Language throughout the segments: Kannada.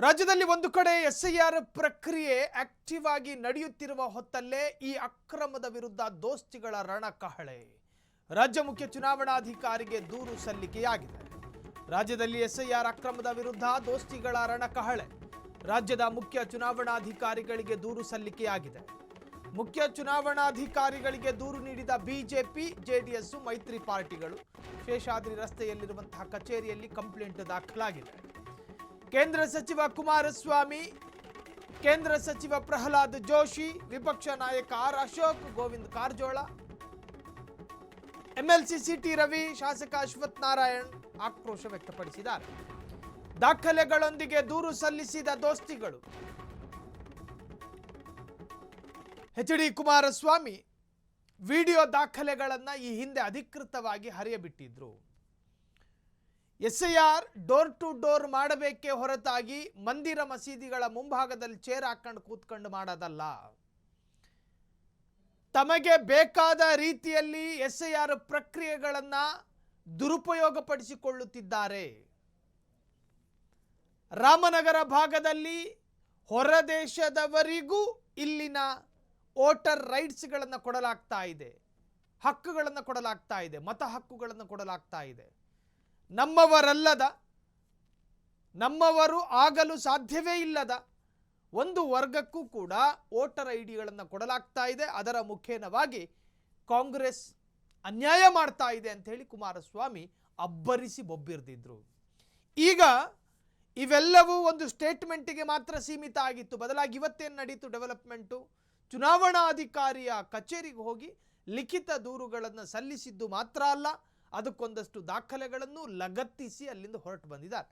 ರಾಜ್ಯದಲ್ಲಿ ಒಂದು ಕಡೆ ಎಸ್ಐಆರ್ ಪ್ರಕ್ರಿಯೆ ಆಕ್ಟಿವ್ ಆಗಿ ನಡೆಯುತ್ತಿರುವ ಹೊತ್ತಲ್ಲೇ ಈ ಅಕ್ರಮದ ವಿರುದ್ಧ ದೋಸ್ತಿಗಳ ರಣಕಹಳೆ. ರಾಜ್ಯ ಮುಖ್ಯ ಚುನಾವಣಾಧಿಕಾರಿಗೆ ದೂರು ಸಲ್ಲಿಕೆಯಾಗಿದೆ. ರಾಜ್ಯದಲ್ಲಿ ಎಸ್ಐಆರ್ ಅಕ್ರಮದ ವಿರುದ್ಧ ದೋಸ್ತಿಗಳ ರಣಕಹಳೆ. ರಾಜ್ಯದ ಮುಖ್ಯ ಚುನಾವಣಾಧಿಕಾರಿಗಳಿಗೆ ದೂರು ಸಲ್ಲಿಕೆಯಾಗಿದೆ. ಮುಖ್ಯ ಚುನಾವಣಾಧಿಕಾರಿಗಳಿಗೆ ದೂರು ನೀಡಿದ ಬಿಜೆಪಿ ಜೆಡಿಎಸ್ ಮೈತ್ರಿ ಪಾರ್ಟಿಗಳು ಶೇಷಾದ್ರಿ ರಸ್ತೆಯಲ್ಲಿರುವಂತಹ ಕಚೇರಿಯಲ್ಲಿ ಕಂಪ್ಲೇಂಟ್ ದಾಖಲಾಗಿದೆ. ಕೇಂದ್ರ ಸಚಿವ ಕುಮಾರಸ್ವಾಮಿ, ಕೇಂದ್ರ ಸಚಿವ ಪ್ರಹ್ಲಾದ್ ಜೋಶಿ, ವಿಪಕ್ಷ ನಾಯಕ R Ashok, Govind Karjol, MLC C T Ravi, ಶಾಸಕ ಅಶ್ವಥ್ ನಾರಾಯಣ್ ಆಕ್ರೋಶ ವ್ಯಕ್ತಪಡಿಸಿದ್ದಾರೆ. ದಾಖಲೆಗಳೊಂದಿಗೆ ದೂರು ಸಲ್ಲಿಸಿದ ದೋಸ್ತಿಗಳು ಎಚ್.ಡಿ. ಕುಮಾರಸ್ವಾಮಿ ವಿಡಿಯೋ ದಾಖಲೆಗಳನ್ನು ಈ ಹಿಂದೆ ಅಧಿಕೃತವಾಗಿ ಹರಿಯಬಿಟ್ಟಿದ್ರು. ಎಸ್ಐಆರ್ ಡೋರ್ ಟು ಡೋರ್ ಮಾಡಬೇಕೇ ಹೊರತಾಗಿ ಮಂದಿರ ಮಸೀದಿಗಳ ಮುಂಭಾಗದಲ್ಲಿ ಚೇರ್ ಹಾಕೊಂಡು ಕೂತ್ಕೊಂಡು ಮಾಡೋದಲ್ಲ. ತಮಗೆ ಬೇಕಾದ ರೀತಿಯಲ್ಲಿ ಎಸ್ಐಆರ್ ಪ್ರಕ್ರಿಯೆಗಳನ್ನು ದುರುಪಯೋಗಪಡಿಸಿಕೊಳ್ಳುತ್ತಿದ್ದಾರೆ. ರಾಮನಗರ ಭಾಗದಲ್ಲಿ ಹೊರದೇಶದವರಿಗೂ ಇಲ್ಲಿನ ವೋಟರ್ ರೈಟ್ಸ್ಗಳನ್ನು ಕೊಡಲಾಗ್ತಾ ಇದೆ, ಹಕ್ಕುಗಳನ್ನು ಕೊಡಲಾಗ್ತಾ ಇದೆ, ಮತ ಹಕ್ಕುಗಳನ್ನು ಕೊಡಲಾಗ್ತಾ ಇದೆ. ನಮ್ಮವರಲ್ಲದ, ನಮ್ಮವರು ಆಗಲು ಸಾಧ್ಯವೇ ಇಲ್ಲದ ಒಂದು ವರ್ಗಕ್ಕೂ ಕೂಡ ವೋಟರ್ ಐಡಿಗಳನ್ನು ಕೊಡಲಾಗ್ತಾ ಇದೆ. ಅದರ ಮುಖೇನವಾಗಿ ಕಾಂಗ್ರೆಸ್ ಅನ್ಯಾಯ ಮಾಡ್ತಾ ಇದೆ ಅಂತ ಹೇಳಿ ಕುಮಾರಸ್ವಾಮಿ ಅಬ್ಬರಿಸಿ ಬೊಬ್ಬಿರ್ದಿದ್ರು. ಈಗ ಇವೆಲ್ಲವೂ ಒಂದು ಸ್ಟೇಟ್ಮೆಂಟಿಗೆ ಮಾತ್ರ ಸೀಮಿತ ಆಗಿತ್ತು. ಬದಲಾಗಿ ಇವತ್ತೇನು ನಡೀತು ಡೆವಲಪ್ಮೆಂಟು, ಚುನಾವಣಾಧಿಕಾರಿಯ ಕಚೇರಿಗೆ ಹೋಗಿ ಲಿಖಿತ ದೂರುಗಳನ್ನು ಸಲ್ಲಿಸಿದ್ದು ಮಾತ್ರ ಅಲ್ಲ, ಅದಕ್ಕೊಂದಷ್ಟು ದಾಖಲೆಗಳನ್ನು ಲಗತ್ತಿಸಿ ಅಲ್ಲಿಂದ ಹೊರಟು ಬಂದಿದ್ದಾರೆ.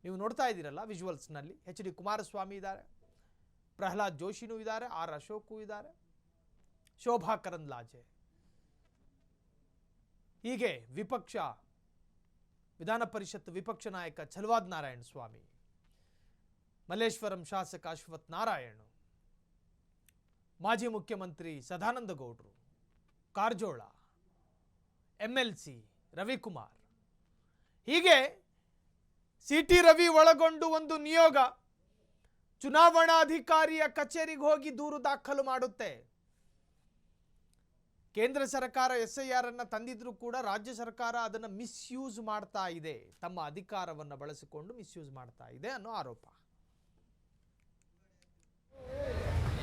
ನೀವು ನೋಡ್ತಾ ಇದ್ದೀರಲ್ಲ ವಿಜುವಲ್ಸ್ನಲ್ಲಿ. ಎಚ್.ಡಿ. ಕುಮಾರಸ್ವಾಮಿ ಇದ್ದಾರೆ, ಪ್ರಹ್ಲಾದ್ ಜೋಶಿನೂ ಇದ್ದಾರೆ, ಆರ್ ಅಶೋಕು ಇದ್ದಾರೆ, ಶೋಭಾ ಕರಂದ್ಲಾಜೆ, ಹೀಗೆ ವಿಧಾನ ಪರಿಷತ್ ವಿಪಕ್ಷ ನಾಯಕ ಛಲವಾದ್ ನಾರಾಯಣ ಸ್ವಾಮಿ, ಮಲ್ಲೇಶ್ವರಂ ಶಾಸಕ ಅಶ್ವಥ್ ನಾರಾಯಣ್, ಮಾಜಿ ಮುಖ್ಯಮಂತ್ರಿ ಸದಾನಂದ ಗೌಡರು, ಕಾರಜೋಳ, ಎಂಎಲ್ಸಿ ರವಿಕುಮಾರ್, ಹೀಗೆ ಸಿಟಿ ರವಿ ಒಳಗೊಂಡು ಒಂದು ನಿಯೋಗ ಚುನಾವಣಾಧಿಕಾರಿಯ ಕಚೇರಿಗೆ ಹೋಗಿ ದೂರು ದಾಖಲು ಮಾಡುತ್ತೆ. ಕೇಂದ್ರ ಸರ್ಕಾರ ಎಸ್ಐಆರ್ ಅನ್ನು ತಂದಿದ್ರೂ ಕೂಡ ರಾಜ್ಯ ಸರ್ಕಾರ ಅದನ್ನು ಮಿಸ್ಯೂಸ್ ಮಾಡ್ತಾ ಇದೆ, ತಮ್ಮ ಅಧಿಕಾರವನ್ನು ಬಳಸಿಕೊಂಡು ಮಿಸ್ಯೂಸ್ ಮಾಡ್ತಾ ಇದೆ ಅನ್ನೋ ಆರೋಪ.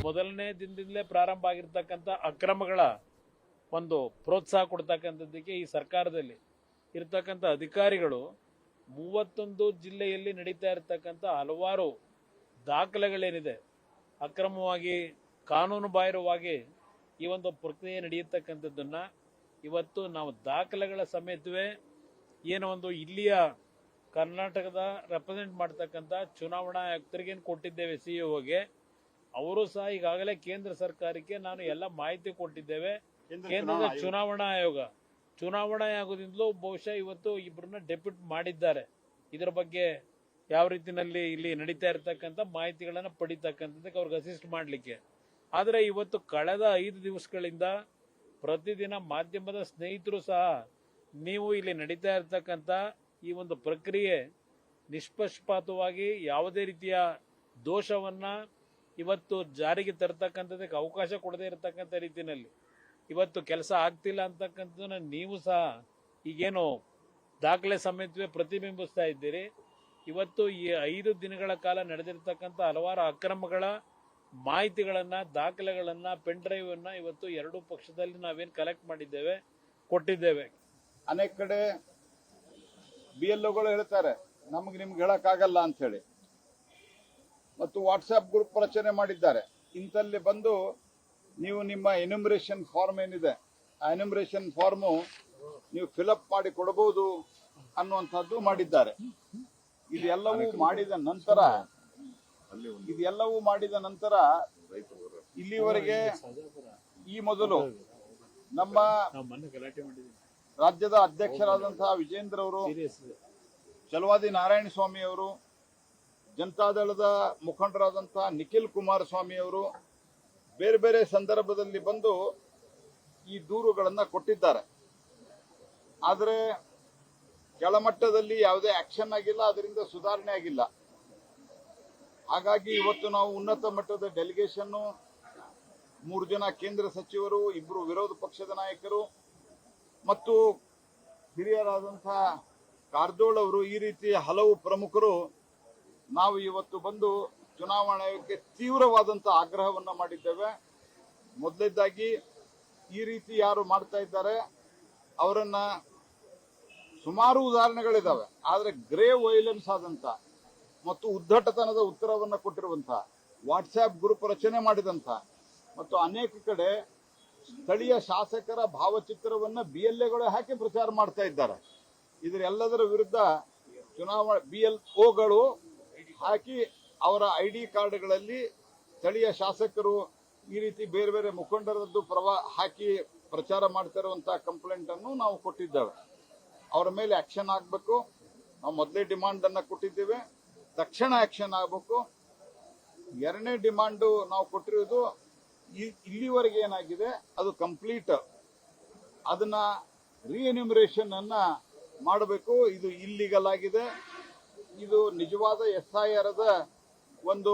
ಮೊದಲನೇ ದಿನದಿಂದಲೇ ಪ್ರಾರಂಭ ಆಗಿರ್ತಕ್ಕಂಥ ಅಕ್ರಮಗಳ ಒಂದು ಪ್ರೋತ್ಸಾಹ ಕೊಡ್ತಕ್ಕಂಥದ್ದಕ್ಕೆ ಈ ಸರ್ಕಾರದಲ್ಲಿ ಇರ್ತಕ್ಕಂಥ ಅಧಿಕಾರಿಗಳು 31 ಜಿಲ್ಲೆಯಲ್ಲಿ ನಡೀತಾ ಇರತಕ್ಕಂಥ ಹಲವಾರು ದಾಖಲೆಗಳೇನಿದೆ, ಅಕ್ರಮವಾಗಿ ಕಾನೂನು ಬಾಹಿರವಾಗಿ ಈ ಒಂದು ಪ್ರಕ್ರಿಯೆ ನಡೆಯತಕ್ಕಂಥದ್ದನ್ನ ಇವತ್ತು ನಾವು ದಾಖಲೆಗಳ ಸಮೇತವೇ ಏನೋ ಒಂದು ಇಲ್ಲಿಯ ಕರ್ನಾಟಕದ ರೆಪ್ರೆಸೆಂಟ್ ಮಾಡ್ತಕ್ಕಂಥ ಚುನಾವಣಾ ಆಯುಕ್ತರಿಗೇನು ಕೊಟ್ಟಿದ್ದೇವೆ, ಸಿಇಒಗೆ, ಅವರು ಸಹ ಈಗಾಗಲೇ ಕೇಂದ್ರ ಸರ್ಕಾರಕ್ಕೆ ನಾನು ಎಲ್ಲ ಮಾಹಿತಿ ಕೊಟ್ಟಿದ್ದೇವೆ. ಕೇಂದ್ರದ ಚುನಾವಣಾ ಆಯೋಗದಿಂದಲೂ ಬಹುಶಃ ಇವತ್ತು ಇಬ್ಬರನ್ನ ಡೆಪ್ಯೂಟ್ ಮಾಡಿದ್ದಾರೆ. ಇದರ ಬಗ್ಗೆ ಯಾವ ರೀತಿಯಲ್ಲಿ ಇಲ್ಲಿ ನಡೀತಾ ಇರತಕ್ಕಂಥ ಮಾಹಿತಿಗಳನ್ನ ಪಡಿತಕ್ಕಂಥದ್ದಕ್ಕೆ ಅವ್ರಿಗೆ ಅಸಿಸ್ಟ್ ಮಾಡಲಿಕ್ಕೆ. ಆದರೆ ಇವತ್ತು ಕಳೆದ 5 ದಿವಸಗಳಿಂದ ಪ್ರತಿದಿನ ಮಾಧ್ಯಮದ ಸ್ನೇಹಿತರು ಸಹ ನೀವು ಇಲ್ಲಿ ನಡೀತಾ ಇರತಕ್ಕಂಥ ಈ ಒಂದು ಪ್ರಕ್ರಿಯೆ ನಿಷ್ಪಕ್ಷಪಾತವಾಗಿ ಯಾವುದೇ ರೀತಿಯ ದೋಷವನ್ನ ಇವತ್ತು ಜಾರಿಗೆ ತರತಕ್ಕಂಥದ್ದಕ್ಕೆ ಅವಕಾಶ ಕೊಡದೇ ಇರತಕ್ಕಂಥ ರೀತಿಯಲ್ಲಿ ಇವತ್ತು ಕೆಲಸ ಆಗ್ತಿಲ್ಲ ಅಂತಕ್ಕಂಥದ್ದನ್ನ ನೀವು ಸಹ ಈಗೇನು ದಾಖಲೆ ಸಮೇತವೇ ಪ್ರತಿಬಿಂಬಿಸ್ತಾ ಇದ್ದೀರಿ. ಇವತ್ತು ಈ 5 ದಿನಗಳ ಕಾಲ ನಡೆದಿರ್ತಕ್ಕಂಥ ಹಲವಾರು ಅಕ್ರಮಗಳ ಮಾಹಿತಿಗಳನ್ನ, ದಾಖಲೆಗಳನ್ನ, ಪೆನ್ ಡ್ರೈವ್ ಅನ್ನ ಇವತ್ತು ಎರಡೂ ಪಕ್ಷದಲ್ಲಿ ನಾವೇನು ಕಲೆಕ್ಟ್ ಮಾಡಿದ್ದೇವೆ, ಕೊಟ್ಟಿದ್ದೇವೆ. ಅನೇಕ ಕಡೆ BLOಗಳು ಹೇಳ್ತಾರೆ ನಿಮ್ಗೆ ಹೇಳಕ್ಕಾಗಲ್ಲ ಅಂತ ಹೇಳಿ, ಮತ್ತು ವಾಟ್ಸ್ಆಪ್ ಗ್ರೂಪ್ ರಚನೆ ಮಾಡಿದ್ದಾರೆ. ಇಂಥಲ್ಲಿ ಬಂದು ನೀವು ನಿಮ್ಮ ಎನ್ಯುಮರೇಷನ್ ಫಾರ್ಮ್ ಏನಿದೆ, ಆ ಎನ್ಯುಮರೇಷನ್ ಫಾರ್ಮು ನೀವು ಫಿಲಪ್ ಮಾಡಿ ಕೊಡಬಹುದು ಅನ್ನುವಂಥದ್ದು ಮಾಡಿದ್ದಾರೆ. ಇದೆಲ್ಲವೂ ಮಾಡಿದ ನಂತರ ಇಲ್ಲಿವರೆಗೆ ಈ ಮೊದಲು ನಮ್ಮ ರಾಜ್ಯದ ಅಧ್ಯಕ್ಷರಾದಂತಹ ವಿಜೇಂದ್ರ ಅವರು, ಛಲವಾದಿ ನಾರಾಯಣ ಸ್ವಾಮಿ ಅವರು, ಜನತಾದಳದ ಮುಖಂಡರಾದಂತಹ ನಿಖಿಲ್ ಕುಮಾರಸ್ವಾಮಿ ಅವರು ಬೇರೆ ಬೇರೆ ಸಂದರ್ಭದಲ್ಲಿ ಬಂದು ಈ ದೂರುಗಳನ್ನು ಕೊಟ್ಟಿದ್ದಾರೆ. ಆದರೆ ಕೆಳಮಟ್ಟದಲ್ಲಿ ಯಾವುದೇ ಆಕ್ಷನ್ ಆಗಿಲ್ಲ, ಅದರಿಂದ ಸುಧಾರಣೆ ಆಗಿಲ್ಲ. ಹಾಗಾಗಿ ಇವತ್ತು ನಾವು ಉನ್ನತ ಮಟ್ಟದ ಡೆಲಿಗೇಷನ್ನು 3 ಜನ ಕೇಂದ್ರ ಸಚಿವರು, 2 ವಿರೋಧ ಪಕ್ಷದ ನಾಯಕರು ಮತ್ತು ಹಿರಿಯರಾದಂತಹ ಕಾರಜೋಳ ಅವರು, ಈ ರೀತಿ ಹಲವು ಪ್ರಮುಖರು ನಾವು ಇವತ್ತು ಬಂದು ಚುನಾವಣಾ ಆಯೋಗಕ್ಕೆ ತೀವ್ರವಾದಂತಹ ಆಗ್ರಹವನ್ನ ಮಾಡಿದ್ದೇವೆ. ಮೊದಲನೇದಾಗಿ ಈ ರೀತಿ ಯಾರು ಮಾಡ್ತಾ ಇದ್ದಾರೆ ಅವರನ್ನ, ಸುಮಾರು ಉದಾಹರಣೆಗಳಿದಾವೆ, ಆದ್ರೆ ಗ್ರೇವ್ ವೈಲೆನ್ಸ್ ಆದಂತ ಮತ್ತು ಉದ್ದಟತನದ ಉತ್ತರವನ್ನ ಕೊಟ್ಟಿರುವಂತ, ವಾಟ್ಸ್ಆಪ್ ಗ್ರೂಪ್ ರಚನೆ ಮಾಡಿದಂತ ಮತ್ತು ಅನೇಕ ಕಡೆ ಸ್ಥಳೀಯ ಶಾಸಕರ ಭಾವಚಿತ್ರವನ್ನ BLAಗಳು ಹಾಕಿ ಪ್ರಚಾರ ಮಾಡ್ತಾ ಇದ್ದಾರೆ. ಇದರೆಲ್ಲದರ ವಿರುದ್ಧ ಚುನಾವಣಾ BLOಗಳು ಹಾಕಿ ಅವರ ID ಕಾರ್ಡ್ಗಳಲ್ಲಿ ಸ್ಥಳೀಯ ಶಾಸಕರು ಈ ರೀತಿ ಬೇರೆ ಬೇರೆ ಮುಖಂಡರದ್ದು ಹಾಕಿ ಪ್ರಚಾರ ಮಾಡ್ತಾ ಇರುವಂತಹ ಕಂಪ್ಲೇಂಟ್ ಅನ್ನು ನಾವು ಕೊಟ್ಟಿದ್ದೇವೆ. ಅವರ ಮೇಲೆ ಆಕ್ಷನ್ ಆಗಬೇಕು. ನಾವು ಮೊದಲೇ ಡಿಮಾಂಡ್ ಅನ್ನ ಕೊಟ್ಟಿದ್ದೇವೆ, ತಕ್ಷಣ ಆಕ್ಷನ್ ಆಗಬೇಕು. ಎರಡನೇ ಡಿಮಾಂಡು ನಾವು ಕೊಟ್ಟಿರೋದು, ಇಲ್ಲಿವರೆಗೆ ಏನಾಗಿದೆ ಅದು ಕಂಪ್ಲೀಟ್, ಅದನ್ನ ರೀಎನ್ಯುಮರೇಷನ್ ಅನ್ನ ಮಾಡಬೇಕು. ಇದು ಇಲ್ಲಿಗಲ್ ಆಗಿದೆ. ಇದು ನಿಜವಾದ SIR ಒಂದು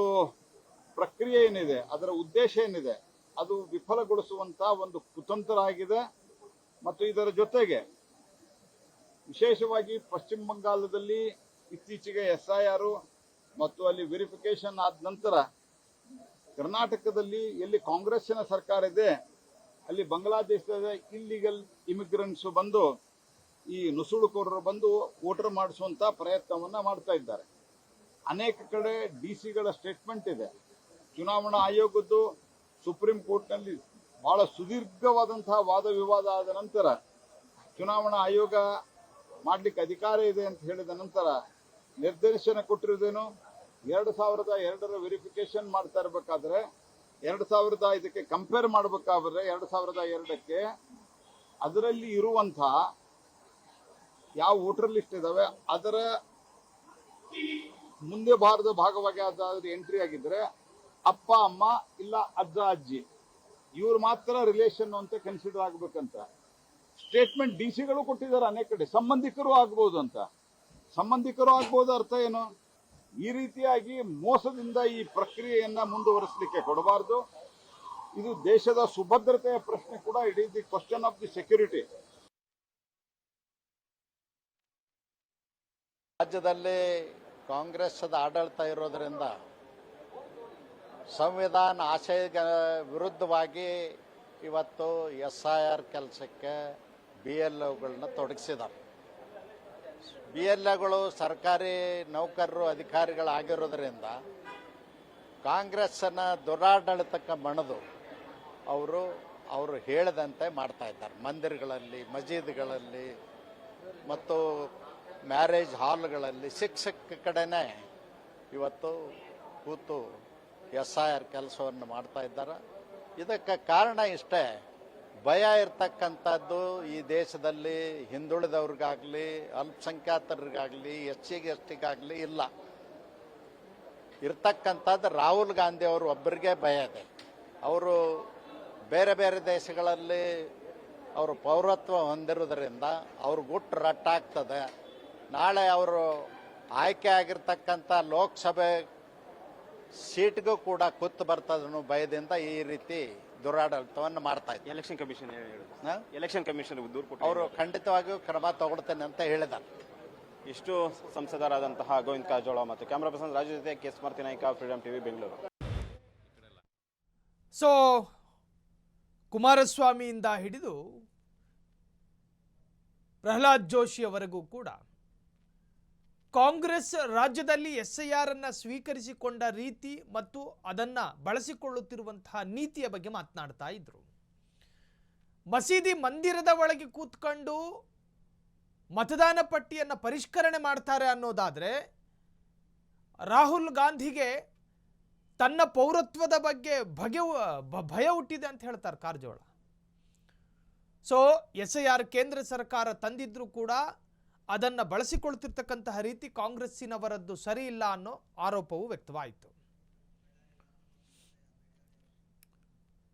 ಪ್ರಕ್ರಿಯೆ ಏನಿದೆ, ಅದರ ಉದ್ದೇಶ ಏನಿದೆ, ಅದು ವಿಫಲಗೊಳಿಸುವಂತ ಒಂದು ಕುತಂತ್ರ ಆಗಿದೆ. ಮತ್ತು ಇದರ ಜೊತೆಗೆ ವಿಶೇಷವಾಗಿ ಪಶ್ಚಿಮ ಬಂಗಾಳದಲ್ಲಿ ಇತ್ತೀಚೆಗೆ SIR ಮತ್ತು ಅಲ್ಲಿ ವೆರಿಫಿಕೇಶನ್ ಆದ ನಂತರ ಕರ್ನಾಟಕದಲ್ಲಿ ಎಲ್ಲಿ ಕಾಂಗ್ರೆಸ್ಸಿನ ಸರ್ಕಾರ ಇದೆ ಅಲ್ಲಿ ಬಾಂಗ್ಲಾದೇಶದ ಇಲ್ಲಿಗಲ್ ಇಮಿಗ್ರೆಂಟ್ಸ್ ಬಂದು, ಈ ನುಸುಳುಕೋರರು ಬಂದು ವೋಟರ್ ಮಾಡಿಸುವಂತ ಪ್ರಯತ್ನವನ್ನ ಮಾಡ್ತಾ ಇದ್ದಾರೆ. ಅನೇಕ ಕಡೆ DCಗಳ ಸ್ಟೇಟ್ಮೆಂಟ್ ಇದೆ. ಚುನಾವಣಾ ಆಯೋಗದ್ದು ಸುಪ್ರೀಂ ಕೋರ್ಟ್ನಲ್ಲಿ ಬಹಳ ಸುದೀರ್ಘವಾದಂತಹ ವಾದ ವಿವಾದ ಆದ ನಂತರ ಚುನಾವಣಾ ಆಯೋಗ ಮಾಡ್ಲಿಕ್ಕೆ ಅಧಿಕಾರ ಇದೆ ಅಂತ ಹೇಳಿದ ನಂತರ ನಿರ್ದೇಶನ ಕೊಟ್ಟಿರೋದೇನು, 2002ರ ವೆರಿಫಿಕೇಶನ್ ಮಾಡ್ತಾ ಇರಬೇಕಾದ್ರೆ 2005ಕ್ಕೆ ಕಂಪೇರ್ ಮಾಡಬೇಕಾದ್ರೆ 2002ಕ್ಕೆ ಅದರಲ್ಲಿ ಇರುವಂತಹ ಯಾವ ವೋಟರ್ ಲಿಸ್ಟ್ ಇದಾವೆ ಅದರ ಮುಂದೆ ಬಾರದ ಭಾಗವಾಗಿ ಅದಾದ್ರೆ ಎಂಟ್ರಿ ಆಗಿದ್ರೆ ಅಪ್ಪ ಅಮ್ಮ ಇಲ್ಲ ಅಜ್ಜ ಅಜ್ಜಿ ಇವ್ರು ಮಾತ್ರ ರಿಲೇಷನ್ ಅಂತ ಕನ್ಸಿಡರ್ ಆಗ್ಬೇಕಂತ ಸ್ಟೇಟ್ಮೆಂಟ್ DCಗಳು ಕೊಟ್ಟಿದ್ದಾರೆ. ಅನೇಕ ಕಡೆ ಸಂಬಂಧಿಕರು ಆಗ್ಬಹುದು ಅಂತ. ಸಂಬಂಧಿಕರು ಆಗ್ಬಹುದು ಅರ್ಥ ಏನು? ಈ ರೀತಿಯಾಗಿ ಮೋಸದಿಂದ ಈ ಪ್ರಕ್ರಿಯೆಯನ್ನ ಮುಂದುವರಿಸಲಿಕ್ಕೆ ಕೊಡಬಾರದು. ಇದು ದೇಶದ ಸುಭದ್ರತೆಯ ಪ್ರಶ್ನೆ ಕೂಡ. It is the question of the security. ರಾಜ್ಯದಲ್ಲಿ ಕಾಂಗ್ರೆಸ್ದ ಆಡಳಿತ ಇರೋದರಿಂದ ಸಂವಿಧಾನ ಆಶಯದ ವಿರುದ್ಧವಾಗಿ ಇವತ್ತು SIR ಕೆಲಸಕ್ಕೆ BLOಗಳನ್ನ ತೊಡಗಿಸಿದ್ದಾರೆ. BLOಗಳು ಸರ್ಕಾರಿ ನೌಕರರು ಅಧಿಕಾರಿಗಳಾಗಿರೋದ್ರಿಂದ ಕಾಂಗ್ರೆಸ್ಸನ್ನ ದುರಾಡಳಿತಕ್ಕೆ ಮಣಿದು ಅವರು ಹೇಳಿದಂತೆ ಮಾಡ್ತಾ ಇದ್ದಾರೆ. ಮಂದಿರಗಳಲ್ಲಿ, ಮಸೀದಿಗಳಲ್ಲಿ ಮತ್ತು ಮ್ಯಾರೇಜ್ ಹಾಲ್ಗಳಲ್ಲಿ ಸಿಕ್ಕ ಕಡೆನೇ ಇವತ್ತು ಕೂತು SIR ಕೆಲಸವನ್ನು ಮಾಡ್ತಾ ಇದ್ದಾರೆ. ಇದಕ್ಕೆ ಕಾರಣ ಇಷ್ಟೇ, ಭಯ ಇರ್ತಕ್ಕಂಥದ್ದು ಈ ದೇಶದಲ್ಲಿ ಹಿಂದುಳಿದವ್ರಿಗಾಗಲಿ, ಅಲ್ಪಸಂಖ್ಯಾತರಿಗಾಗಲಿ, SC/STಗಾಗಲಿ ಇಲ್ಲ. ಇರ್ತಕ್ಕಂಥದ್ದು ರಾಹುಲ್ ಗಾಂಧಿ ಅವರು ಒಬ್ಬರಿಗೆ ಭಯ ಇದೆ. ಅವರು ಬೇರೆ ಬೇರೆ ದೇಶಗಳಲ್ಲಿ ಅವರು ಪೌರತ್ವ ಹೊಂದಿರೋದ್ರಿಂದ ಅವ್ರ ಗುಟ್ಟು ರಟ್ಟಾಗ್ತದೆ. ನಾಳೆ ಅವರು ಆಯ್ಕೆ ಆಗಿರ್ತಕ್ಕಂಥ ಲೋಕಸಭೆ ಸೀಟ್ಗೂ ಕೂಡ ಕುತ್ತು ಬರ್ತದನ್ನು ಭಯದಿಂದ ಈ ರೀತಿ ದುರಾಡಳಿತವನ್ನು ಮಾಡ್ತಾ ಇದ್ದಾರೆ. ಎಲೆಕ್ಷನ್ ಕಮಿಷನ್ ದೂರು ಕೊಟ್ಟು ಅವರು ಖಂಡಿತವಾಗಿಯೂ ಕ್ರಮ ತಗೊಳ್ತೇನೆ ಅಂತ ಹೇಳಿದ್ದಾರೆ. ಇಷ್ಟು ಸಂಸದರಾದಂತಹ ಗೋವಿಂದ ಕಾರಜೋಳ ಮತ್ತು ಕ್ಯಾಮರಾ ಪರ್ಸನ್ ರಾಜು ಜೊತೆ K. Smarti Naik, freedom TV, Bengaluru. So ಕುಮಾರಸ್ವಾಮಿಯಿಂದ ಹಿಡಿದು ಪ್ರಹ್ಲಾದ್ ಜೋಶಿಯವರೆಗೂ ಕೂಡ ಕಾಂಗ್ರೆಸ್ ರಾಜ್ಯದಲ್ಲಿ SIR ಅನ್ನ ಸ್ವೀಕರಿಸಿಕೊಂಡ ರೀತಿ ಮತ್ತು ಅದನ್ನ ಬಳಸಿಕೊಳ್ಳುತ್ತಿರುವಂತಹ ನೀತಿಯ ಬಗ್ಗೆ ಮಾತನಾಡ್ತಾ ಇದ್ರು. ಮಸೀದಿ ಮಂದಿರದ ಒಳಗೆ ಕೂತ್ಕೊಂಡು ಮತದಾನ ಪಟ್ಟಿಯನ್ನು ಪರಿಷ್ಕರಣೆ ಮಾಡ್ತಾರೆ ಅನ್ನೋದಾದ್ರೆ ರಾಹುಲ್ ಗಾಂಧಿಗೆ ತನ್ನ ಪೌರತ್ವದ ಬಗ್ಗೆ ಭಯ ಹುಟ್ಟಿದೆ ಅಂತ ಹೇಳ್ತಾರೆ ಕಾರಜೋಳ. ಸೊ SIR ಕೇಂದ್ರ ಸರ್ಕಾರ ತಂದಿದ್ರು ಕೂಡ ಅದನ್ನು ಬಳಸಿಕೊಳ್ತಿರ್ತಕ್ಕಂತಹ ರೀತಿ ಕಾಂಗ್ರೆಸ್ಸಿನವರದ್ದು ಸರಿ ಇಲ್ಲ ಅನ್ನೋ ಆರೋಪವೂ ವ್ಯಕ್ತವಾಯಿತು.